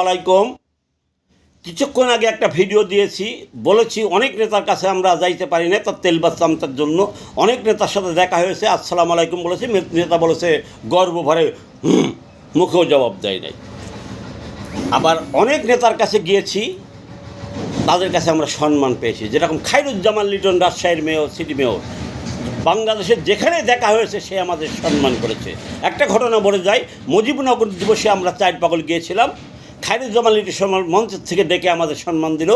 আলাইকুম। কিছুক্ষণ আগে একটা ভিডিও দিয়েছি, বলেছি অনেক নেতার কাছে আমরা যাইতে পারি না তার তেল বাচ্চামতার জন্য। অনেক নেতার সাথে দেখা হয়েছে, আসসালামু আলাইকুম বলেছে, নেতা বলেছে গর্ব ভরে মুখেও জবাব দেয় নাই। আবার অনেক নেতার কাছে গিয়েছি, তাদের কাছে আমরা সম্মান পেয়েছি, যেরকম খায়রুজ্জামান লিটন রাজশাহীর মেয়র, সিটি মেয়র, বাংলাদেশের যেখানে দেখা হয়েছে সে আমাদের সম্মান করেছে। একটা ঘটনা বলে যায়, মুজিবনগর দিবসে আমরা চার পাগল গিয়েছিলাম, খায়রুজ্জামান লিটন সম্মান মঞ্চের থেকে ডেকে আমাদের সম্মান দিল।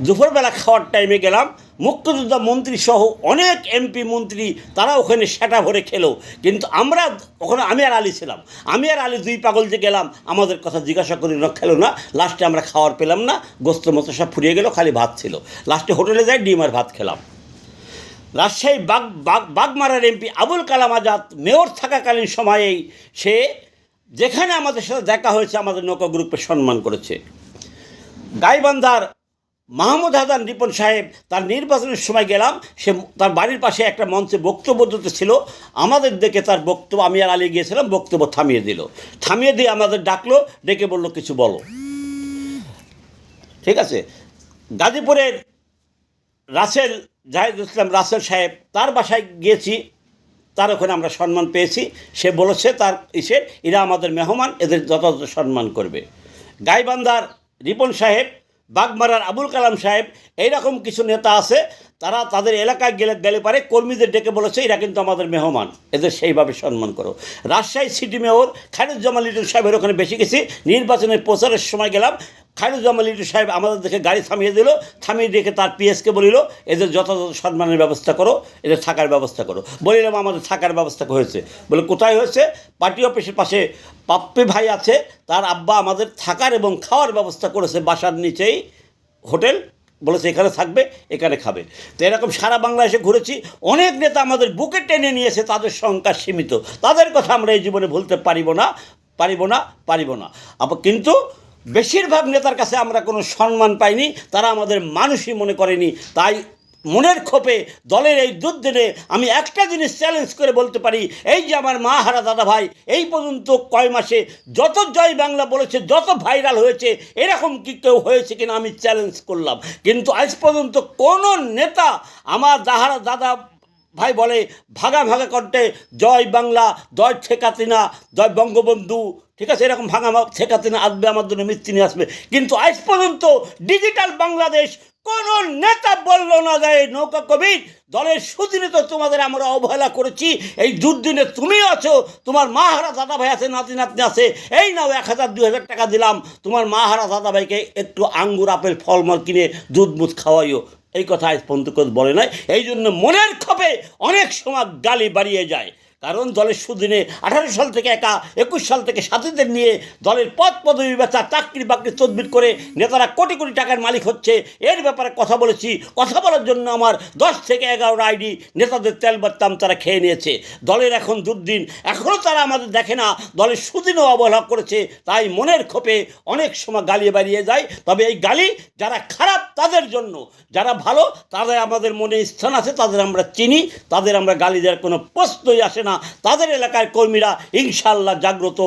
দুপুরবেলা খাওয়ার টাইমে গেলাম, মুক্তিযোদ্ধা মন্ত্রী সহ অনেক এমপি মন্ত্রী তারা ওখানে সেটা ভরে খেলো, কিন্তু আমরা ওখানে আমি আর আলী ছিলাম। আমি আর আলী দুই পাগল যে গেলাম, আমাদের কথা জিজ্ঞাসা করি না, খেলো না। লাস্টে আমরা খাওয়ার পেলাম না, গোস্ত মতো সব ফুরিয়ে গেল, খালি ভাত ছিল। লাস্টে হোটেলে যাই ডিম আর ভাত খেলাম। রাজশাহী বাগমারার এমপি আবুল কালাম আজাদ মেয়র থাকাকালীন সময়েই সে যেখানে আমাদের সাথে দেখা হয়েছে আমাদের নৌকা গ্রুপে সম্মান করেছে। গাইবান্ধার মাহমুদ হাসান রিপন সাহেব তার নির্বাচনের সময় গেলাম, সে তার বাড়ির পাশে একটা মঞ্চে বক্তব্য দিতে ছিল, আমাদের দেখে তার বক্তব্য, আমি আর আলী গিয়েছিলাম, বক্তব্য থামিয়ে দিল। থামিয়ে দিয়ে আমাদের ডাকলো, ডেকে বললো কিছু বলো। ঠিক আছে। গাজীপুরের রাসেল জাহিদ ইসলাম রাসেল সাহেব, তার বাসায় গিয়েছি, তার ওখানে আমরা সম্মান পেয়েছি। সে বলেছে তার এরা আমাদের মেহমান, এদের যথাযথ সম্মান করবে। গাইবান্ধার রিপন সাহেব, বাগমারার আবুল কালাম সাহেব, এইরকম কিছু নেতা আছে, তারা তাদের এলাকায় গেলে পারে কর্মীদের ডেকে বলেছে এরা কিন্তু আমাদের মেহমান, এদের সেইভাবে সম্মান করো। রাজশাহী সিটি মেয়র খায়রুজ্জামান লিটন সাহেবের ওখানে বেশি গেছি, নির্বাচনের প্রচারের সময় গেলাম, খায়রুজ্জামান লিটন সাহেব আমাদের দেখে গাড়ি থামিয়ে দিল, থামিয়ে দেখে তার পিএসকে বলিল এদের যথাযথ সম্মানের ব্যবস্থা করো, এদের থাকার ব্যবস্থা করো। বলিলাম আমাদের থাকার ব্যবস্থা হয়েছে। বলে কোথায় হয়েছে? পার্টি অফিসের পাশে পাপ্পি ভাই আছে, তার আব্বা আমাদের থাকার এবং খাওয়ার ব্যবস্থা করেছে, বাসার নিচেই হোটেল, বলেছে এখানে থাকবে, এখানে খাবে। তো এরকম সারা বাংলাদেশে ঘুরেছি, অনেক নেতা আমাদের বুকে টেনে নিয়েছে, তাদের সংখ্যা সীমিত, তাদের কথা আমরা এই জীবনে ভুলতে পারিব না। আবার কিন্তু বেশিরভাগ নেতার কাছে আমরা কোনো সম্মান পাইনি, তারা আমাদের মানুষই মনে করেনি। তাই মনের ক্ষোভে দলের এই দুর্দিনে আমি একটা জিনিস চ্যালেঞ্জ করে বলতে পারি, এই যে আমার মা হারা দাদা ভাই এই পর্যন্ত কয় মাসে যত জয় বাংলা বলেছে, যত ভাইরাল হয়েছে, এরকম কি কেউ হয়েছে কিনা আমি চ্যালেঞ্জ করলাম। কিন্তু আজ পর্যন্ত কোনো নেতা আমার দাদা ভাই বলে ভাগা কণ্ঠে জয় বাংলা, জয় শেখ হাসিনা, জয় বঙ্গবন্ধু, ঠিক আছে, এরকম ভাঙা শেখ হাসিনা আসবে আমার জন্য, মৃত্যু নিয়ে আসবে, কিন্তু আজ পর্যন্ত ডিজিটাল বাংলাদেশ কোনো নেতা বলল না যায় নৌকা কবির দলের সুদিনে তো তোমাদের আমরা অবহেলা করেছি, এই দুর্দিনে তুমিও আছো, তোমার মা হারা দাদা ভাই আছে, নাতি আছে, এই নাও 1000 2000 টাকা দিলাম, তোমার মা হারা দাদা ভাইকে একটু আঙ্গুর আপেল ফলমল কিনে দুধ মুধ খাওয়াইও। এই কথা আজ পর্যন্ত বলে নাই। এই জন্য মনের ক্ষোভে অনেক সময় গালি বাড়িয়ে যায়, কারণ দলের সুদিনে 18 সাল থেকে 21 সাল থেকে সাথীদের নিয়ে দলের পদবি বেচা, চাকরি বাকরি তদবির করে নেতারা কোটি টাকার মালিক হচ্ছে, এর ব্যাপারে কথা বলেছি। কথা বলার জন্য আমার 10 থেকে 11 আইডি নেতাদের তেল বাত্তাম তারা খেয়ে নিয়েছে। দলের এখন দুর্দিন, এখনও তারা আমাদের দেখে না, দলের সুদিনও অবহেলা করেছে। তাই মনের ক্ষোভে অনেক সময় গালি বাড়িয়ে যায়। তবে এই গালি যারা খারাপ তাদের জন্য, যারা ভালো তাদের আমাদের মনে স্থান আছে, তাদের আমরা চিনি, তাদের আমরা গালি দেওয়ার কোনো প্রশ্নই আসে না। তাদের এলাকার কর্মীরা ইনশাআল্লাহ জাগ্রত।